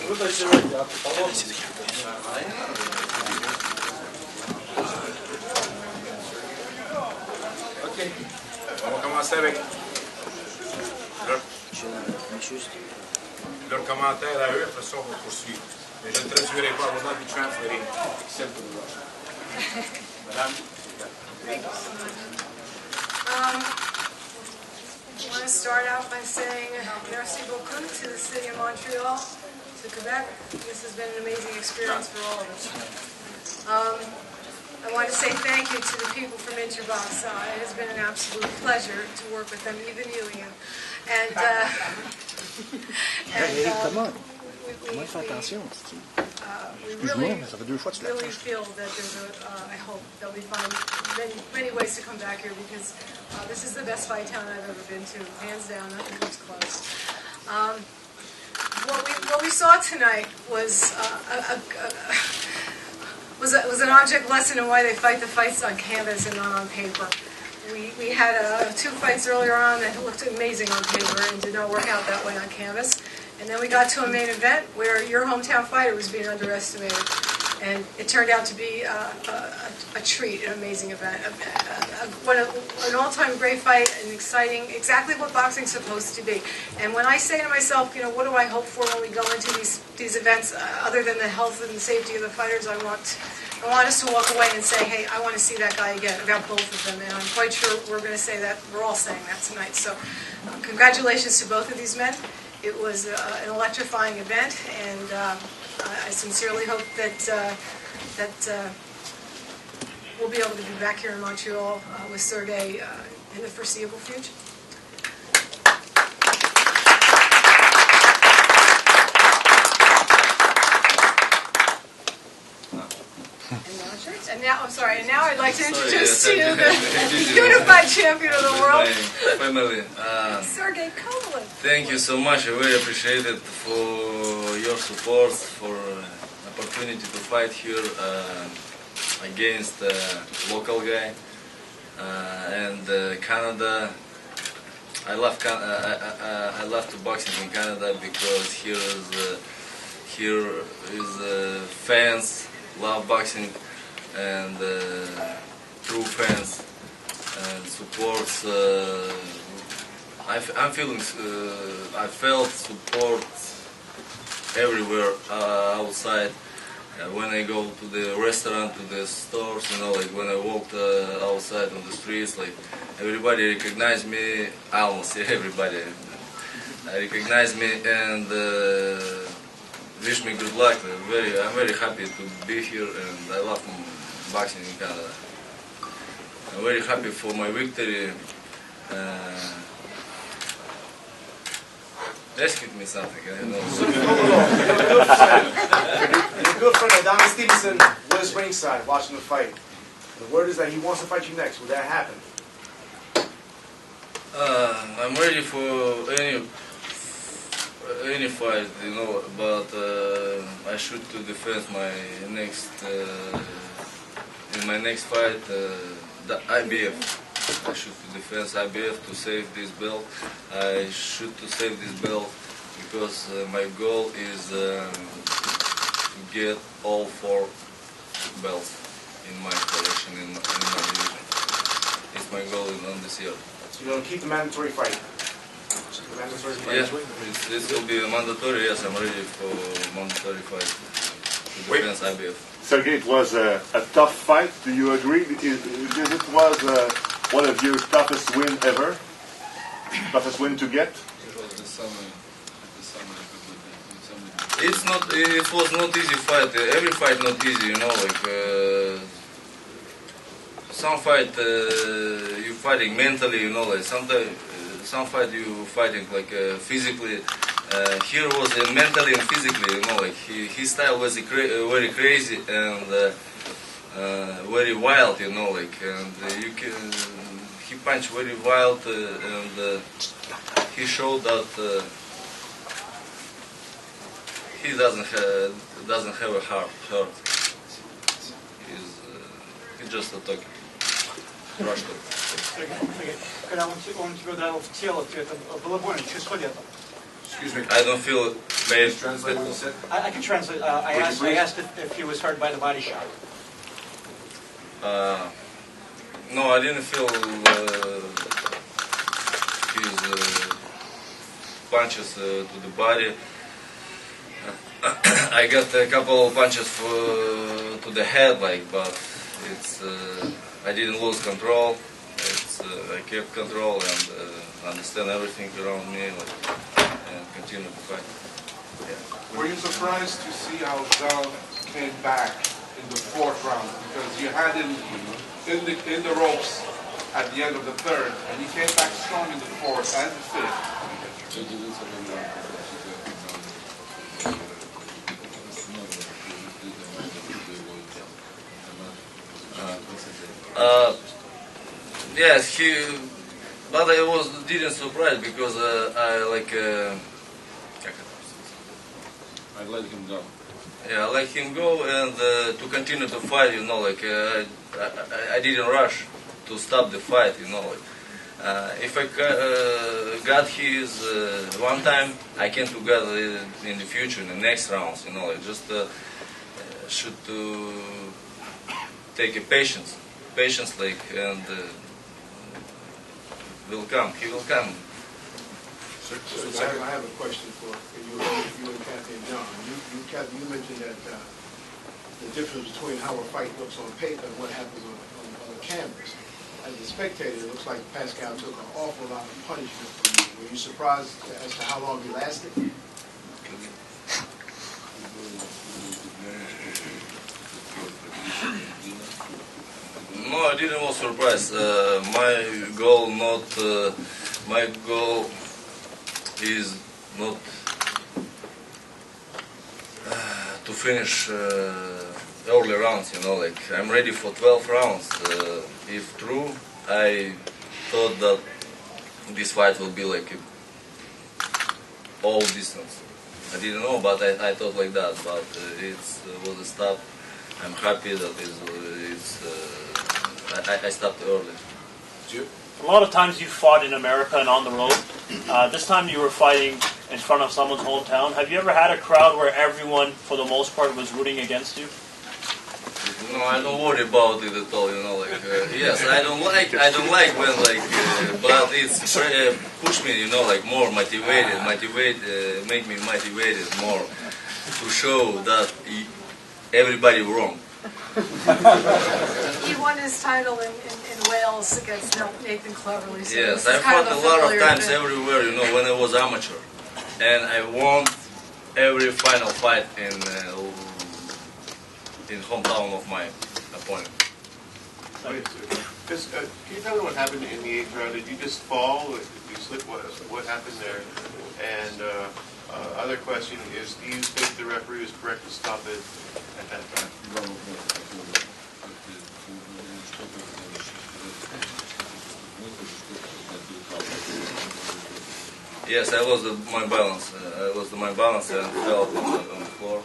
Ok. On va commencer avec leurs commentaires à eux, après ça on va poursuivre. Mais je ne traduirai pas, I will not be translating except for the Russian. Madame? Thank you so much. I want to start out by saying merci beaucoup to the city of Montreal, to Quebec. This has been an amazing experience for all of us. I want to say thank you to the people from Interbox. It has been an absolute pleasure to work with them, even you, Ian. And, we really feel that there's I hope that we find many ways to come back here, because this is the best fight town I've ever been to, hands down. Nothing comes close. What we saw tonight was was an object lesson in why they fight the fights on canvas and not on paper. We had two fights earlier on that looked amazing on paper and did not work out that way on canvas. And then we got to a main event where your hometown fighter was being underestimated. And it turned out to be a treat, an amazing event. An all-time great fight, an exciting, exactly what boxing's supposed to be. And when I say to myself, you know, what do I hope for when we go into these events, other than the health and the safety of the fighters, I want us to walk away and say, hey, I want to see that guy again, about both of them. And I'm quite sure we're going to say that, we're all saying that tonight. So congratulations to both of these men. It was an electrifying event, and I sincerely hope that we'll be able to be back here in Montreal with Sergey in the foreseeable future. And now, I'm sorry, and now I'd like to introduce to you the unified champion of the world, family. Sergey Kovalev. Thank you so much. I really appreciate it for your support, for opportunity to fight here against a local guy. And Canada, I love to boxing in Canada because here is fans love boxing, and true fans and supports. I felt support everywhere outside. When I go to the restaurant, to the stores, you know, like when I walked outside on the streets, like everybody recognized me, almost everybody recognized me and wish me good luck. I'm very happy to be here, and I love boxing in Canada. I'm very happy for my victory. Ask me something, I don't know. Your good friend Adonis Stevenson was ringside watching the fight. The word is that he wants to fight you next. Will that happen? I'm ready for any fight, you know, but I should to defend my next in my next fight the IBF. I should to defend IBF to save this belt. I should to save this belt because my goal is to get all 4 belts in my collection, in my division. It's my goal on this year. So you're going to keep the mandatory fight? Yes, it will be mandatory. Yes, I'm ready for mandatory fight to defend IBF. Sergey, it was a tough fight. Do you agree? It was one of your toughest win ever? Toughest win to get? It was not easy fight. Every fight not easy, you know. Like some fight you fighting mentally, you know. Like sometimes some fight you fighting like physically. Here was mentally and physically, you know. Like his style was very crazy and very wild, you know. Like and he punched very wild and he showed that. He doesn't have a heart. He's just a talking. Rush talk. Когда он тебя ударил в тело, это было больно, через сколько лет? I don't feel made. Translate what you said. I can translate. I asked if he was hurt by the body shot. No, I didn't feel his punches to the body. I got a couple punches to the head, but it's I didn't lose control. I kept control and understand everything around me, and continue to fight. Yeah. Were you surprised to see how Jean came back in the fourth round? Because you had him in the ropes at the end of the third, and he came back strong in the fourth and the fifth. Yes, but I didn't surprise because I let him go. Yeah, I let him go and to continue to fight. I didn't rush to stop the fight. If I got his one time, I can to get it in the future, in the next rounds. Just should to take a patience, and will come. He will come. So I have a question for you and Kathy and John. Kathy, you mentioned that the difference between how a fight looks on paper and what happens on the canvas. As a spectator, it looks like Pascal took an awful lot of punishment from you. Were you surprised as to how long he lasted? No, I didn't was surprised. My goal is not to finish early rounds. I'm ready for 12 rounds. If true, I thought that this fight will be all distance. I didn't know, but I thought like that. But it was a stop. I'm happy that I stopped early. A lot of times you fought in America and on the road. This time you were fighting in front of someone's hometown. Have you ever had a crowd where everyone, for the most part, was rooting against you? No, I don't worry about it at all. Yes, I don't like when but it's push me, more motivated, make me motivated more to show that everybody wrong. He won his title in Wales against Nathan Cleverly. So yes, I fought a lot of times thing. everywhere, when I was amateur. And I won every final fight in hometown of my opponent. Can you tell me what happened in the 8th round? Did you just fall? Did you slip? What happened there? And other question is, do you think the referee was correct to stop it at that time? Yes, I lost my balance. I lost my balance and fell on the floor.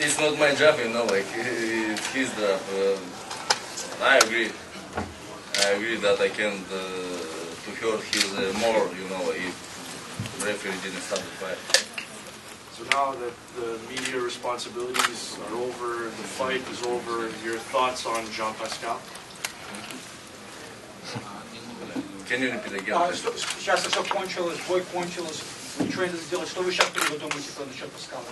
It's not my job, it's his job. I agree that I can to hurt his more, if referee didn't stop the fight. So now that the media responsibilities are over, the fight is over, your thoughts on Jean Pascal? Can you repeat again? Сейчас все кончилось, бой кончилось, ничего не сделать. Что вы сейчас думаете про насчет Паскала?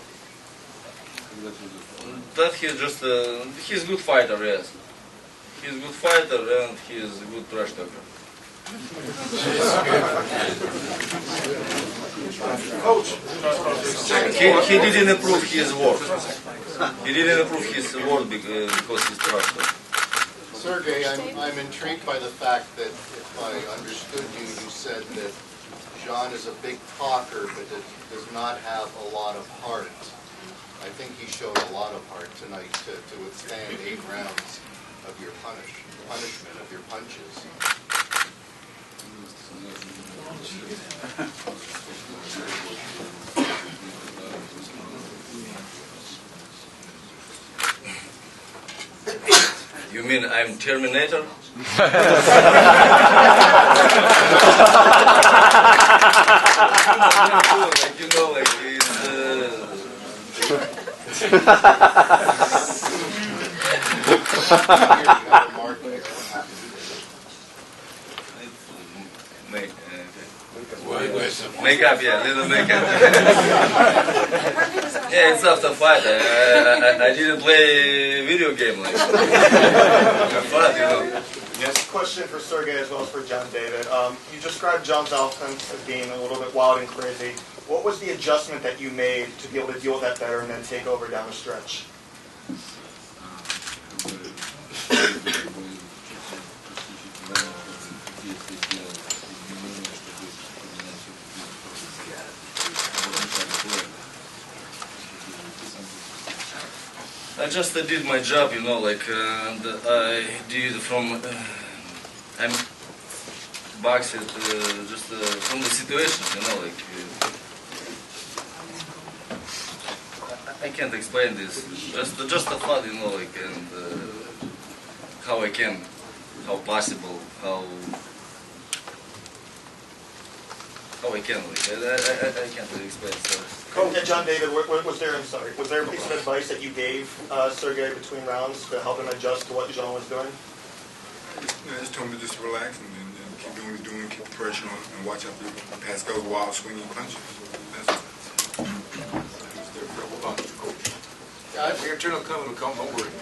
That he's a good fighter, yes. He's a good fighter and he's a good trash talker. Coach, he didn't approve his word. He didn't approve his word because he's trash talker. Sergey, I'm intrigued by the fact that, if I understood you, you said that Jean is a big talker, but does not have a lot of heart. I think he showed a lot of heart tonight to withstand 8 rounds of your punishment, of your punches. You mean I'm Terminator? Like, you know, like makeup, yeah, little makeup. Yeah, it's after fight. I didn't play video game like fun, you know. Yes, question for Sergey as well as for John David. You described John's offense as being a little bit wild and crazy. What was the adjustment that you made to be able to deal with that better and then take over down the stretch? I just did my job, you know, like, and I did from, I'm boxed just from the situation, you know, like, I can't explain this, just a thought, you know, like, and how I can, how possible, how I can, like, I can't really explain, so. And John David, was there a piece of advice that you gave Sergey between rounds to help him adjust to what John was doing? I just told him to just relax and keep doing what he's doing, keep the pressure on, and watch out for Pascal's wild swinging punches. Your turn will come, don't worry.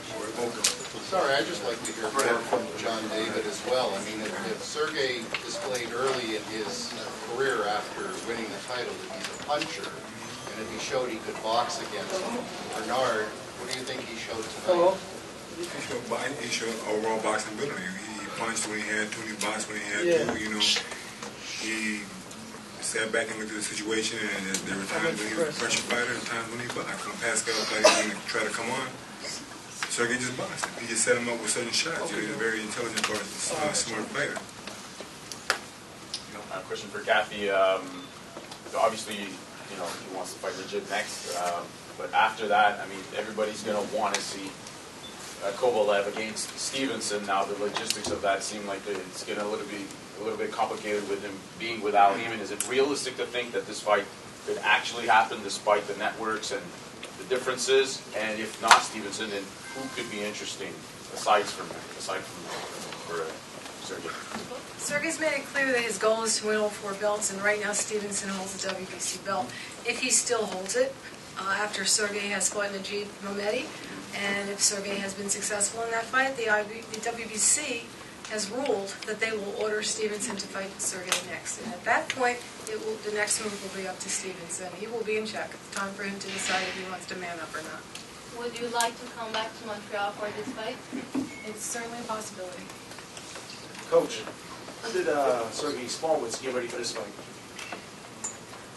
Sorry, I'd just like to hear more from John David as well. I mean, if Sergey displayed early in his career after winning the title that he's a puncher, and if he showed he could box against Bernard, what do you think he showed tonight? He showed overall boxing ability. He punched when he had to, and he boxed when he had to, you know. He sat back and looked at the situation, and there were times when he was a pressure fighter and times when he boxed. When Pascal thought he was going to try to come on, Sergey just boxed him. He just set him up with certain shots. He's a very intelligent, smart fighter. A question for Kathy. Obviously, you know, he wants to fight legit next, but after that, I mean, everybody's going to want to see Kovalev against Stevenson. Now, the logistics of that seem like it's getting a little bit complicated with him being without Heyman. Is it realistic to think that this fight could actually happen despite the networks and the differences? And if not Stevenson, then who could be interesting aside from Sergey? Sergey's made it clear that his goal is to win all 4 belts, and right now Stevenson holds the WBC belt. If he still holds it, after Sergey has fought Najib Mohammadi, and if Sergey has been successful in that fight, the WBC has ruled that they will order Stevenson to fight Sergey next. And at that point, the next move will be up to Stevenson. He will be in check. It's time for him to decide if he wants to man up or not. Would you like to come back to Montreal for this fight? It's certainly a possibility. Coach, who did Sergey spar with to get ready for this fight?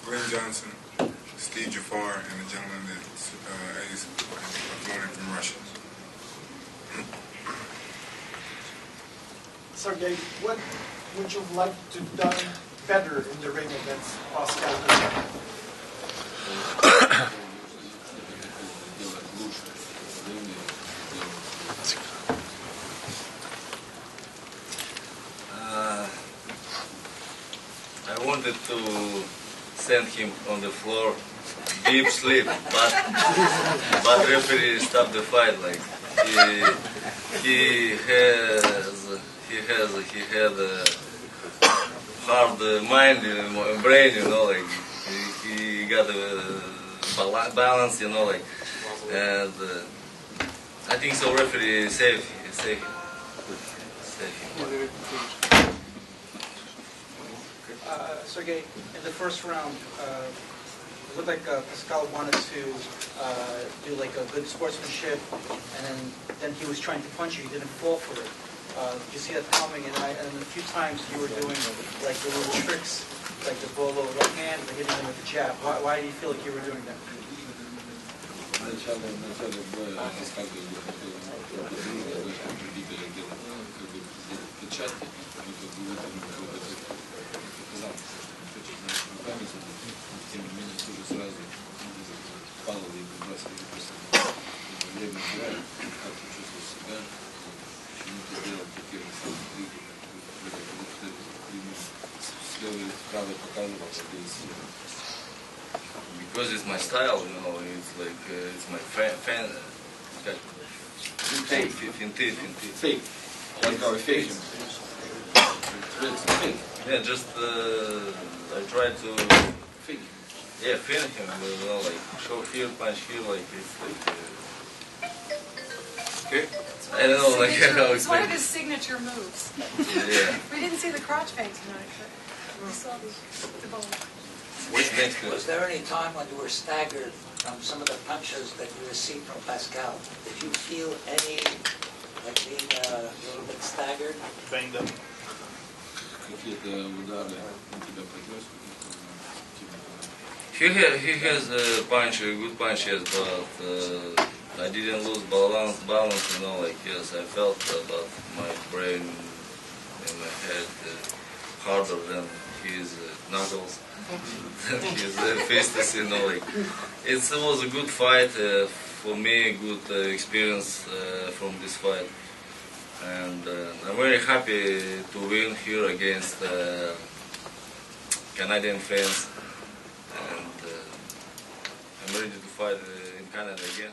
Glenn Johnson, Steve Jafar, and the gentleman that is flown in from Russia. Sergey, what would you like to have done better in the ring against Pascal? I wanted to send him on the floor, deep sleep, but referee stopped the fight. Like he had a hard mind and brain, you know, like he got a balance, you know, like, and I think so. Referee saved him. Sergey, in the first round, it looked like Pascal wanted to do like a good sportsmanship, and then he was trying to punch you. He didn't fall for it. Did you see that coming? And a few times you were doing like the little tricks, like the bolo right hand, but hitting him with the jab. Why do you feel like you were doing that? Because it's my style, you know, it's like, it's my fan. Fake. Fake. Like our fake. It's fake. Yeah, just, I try to Fake. yeah, finish him, you know, like, show here, punch here, like, it's like, Okay. I don't know, like, how It's it's one of like, his signature moves. yeah. We didn't see the crotch paint tonight, but we saw the ball. What's next? Was there any time when you were staggered from some of the punches that you received from Pascal? Did you feel any, like being a little bit staggered? Banged up. Какие-то удары у тебя пришлось? He has a punch, good punches, but I didn't lose balance, you know, like, yes, I felt about my brain and my head harder than his knuckles, than his fists, you know, like, it was a good fight for me, good experience from this fight, and I'm very happy to win here against Canadian fans, and I'm ready to fight in Canada again.